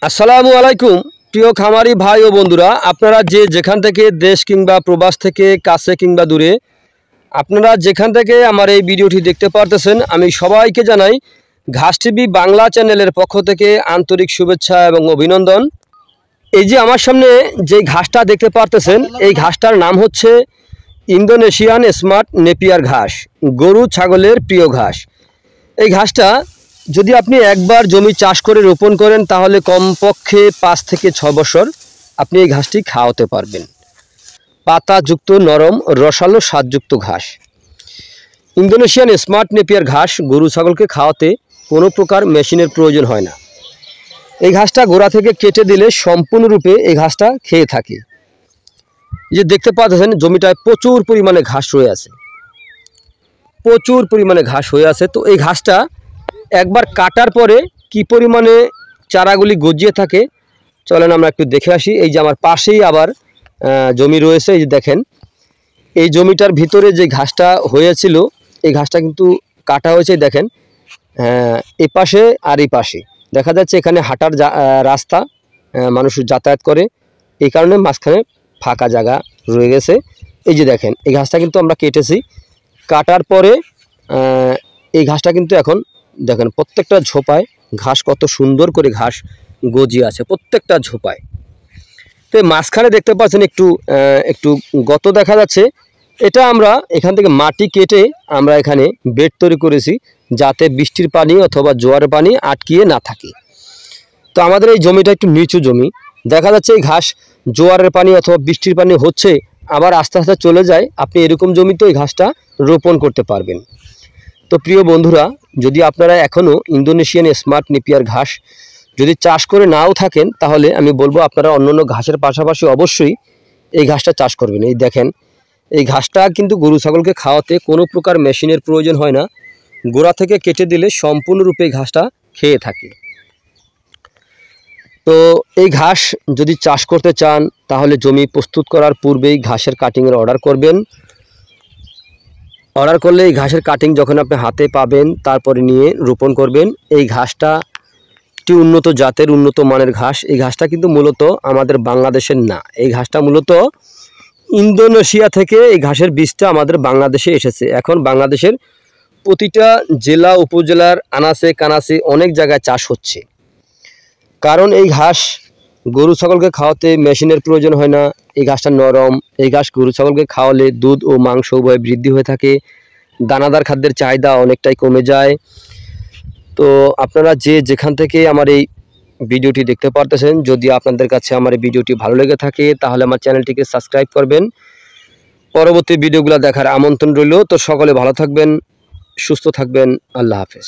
আসসালামু আলাইকুম প্রিয় খামারি ভাই ও বন্ধুরা, আপনারা যে যেখান থেকে দেশ কিংবা প্রবাস থেকে কাছে কিংবা দূরে আপনারা যেখান থেকে আমার এই ভিডিওটি দেখতে পারতেছেন, আমি সবাইকে জানাই ঘাস টিভি বাংলা চ্যানেলের পক্ষ থেকে আন্তরিক শুভেচ্ছা এবং অভিনন্দন। এই যে আমার সামনে যে ঘাসটা দেখতে পারতেছেন, এই ঘাসটার নাম হচ্ছে ইন্দোনেশিয়ান স্মার্ট নেপিয়ার ঘাস, গরু ছাগলের প্রিয় ঘাস। এই ঘাসটা যদি আপনি একবার জমি চাষ করে রোপণ করেন তাহলে কমপক্ষে 5 থেকে 6 বছর আপনি এই ঘাসটি খাওয়াতে পারবেন। পাতাযুক্ত নরম রসালো স্বাদযুক্ত ঘাস। ইন্দোনেশিয়ান স্মার্ট নেপিয়ার ঘাস গরু ছাগলকে খাওয়াতে কোনো প্রকার মেশিনের প্রয়োজন হয় না। এই ঘাসটা গোড়া থেকে কেটে দিলে সম্পূর্ণরূপে এই ঘাসটা খেয়ে থাকে। যে দেখতে পাচ্ছেন জমিটায় প্রচুর পরিমাণে ঘাস রয়ে আছে, প্রচুর পরিমাণে ঘাস হয়ে আছে। তো এই ঘাসটা একবার কাটার পরে কি পরিমাণে চারাগুলি গজিয়ে থাকে চলেন আমরা একটু দেখে আসি। এই যে আমার পাশেই আবার জমি রয়েছে, এই যে দেখেন এই জমিটার ভিতরে যে ঘাসটা হয়েছিল এই ঘাসটা কিন্তু কাটা হয়েছে। দেখেন এই পাশে আর এই পাশে দেখা যাচ্ছে এখানে হাঁটার রাস্তা, মানুষ যাতায়াত করে, এই কারণে মাঝখানে ফাঁকা জায়গা রয়ে গেছে। এই যে দেখেন এই ঘাসটা কিন্তু আমরা কেটেছি, কাটার পরে এই ঘাসটা কিন্তু এখন দেখেন প্রত্যেকটা ঝোপায় ঘাস কত সুন্দর করে ঘাস গজিয়ে আছে প্রত্যেকটা ঝোপায়। তো মাঝখানে দেখতে পাচ্ছেন একটু গত দেখা যাচ্ছে, এটা আমরা এখান থেকে মাটি কেটে আমরা এখানে বেড তৈরি করেছি যাতে বৃষ্টির পানি অথবা জোয়ারের পানি আটকিয়ে না থাকে। তো আমাদের এই জমিটা একটু নিচু জমি, দেখা যাচ্ছে এই ঘাস জোয়ারের পানি অথবা বৃষ্টির পানি হচ্ছে আবার আস্তে আস্তে চলে যায়, আপনি এরকম জমিতে এই ঘাসটা রোপণ করতে পারবেন। তো প্রিয় বন্ধুরা, যদি আপনারা এখনও ইন্দোনেশিয়ান স্মার্ট নেপিয়ার ঘাস যদি চাষ করে নাও থাকেন তাহলে আমি বলবো আপনারা অন্যান্য ঘাসের পাশাপাশি অবশ্যই এই ঘাসটা চাষ করবেন। এই দেখেন এই ঘাসটা কিন্তু গরু ছাগলকে খাওয়াতে কোনো প্রকার মেশিনের প্রয়োজন হয় না, গোড়া থেকে কেটে দিলে সম্পূর্ণরূপে এই ঘাসটা খেয়ে থাকে। তো এই ঘাস যদি চাষ করতে চান তাহলে জমি প্রস্তুত করার পূর্বেই ঘাসের কাটিংয়ের অর্ডার করবেন। অর্ডার করলে এই ঘাসের কাটিং যখন আপনি হাতে পাবেন তারপরে নিয়ে রোপণ করবেন। এই ঘাসটা একটি উন্নত জাতের উন্নত মানের ঘাস। এই ঘাসটা কিন্তু মূলত আমাদের বাংলাদেশের না, এই ঘাসটা মূলত ইন্দোনেশিয়া থেকে এই ঘাসের বীজটা আমাদের বাংলাদেশে এসেছে। এখন বাংলাদেশের প্রতিটা জেলা উপজেলার আনাচে কানাচে অনেক জায়গায় চাষ হচ্ছে, কারণ এই ঘাস গরু ছাগলকে খাওয়াতে মেশিনের প্রয়োজন হয় না। এই ঘাসটা নরম, এই ঘাস গরু ছাগলকে খাওয়ালে দুধ ও মাংস উভয় বৃদ্ধি হয়ে থাকে, দানাদার খাদ্যের চাহিদা অনেকটাই কমে যায়। তো আপনারা যে যেখান থেকে আমার এই ভিডিওটি দেখতে পারতেছেন, যদি আপনাদের কাছে আমার এই ভিডিওটি ভালো লেগে থাকে তাহলে আমার চ্যানেলটিকে সাবস্ক্রাইব করবেন। পরবর্তী ভিডিওগুলো দেখার আমন্ত্রণ রইল। তো সকলে ভালো থাকবেন, সুস্থ থাকবেন, আল্লাহ হাফেজ।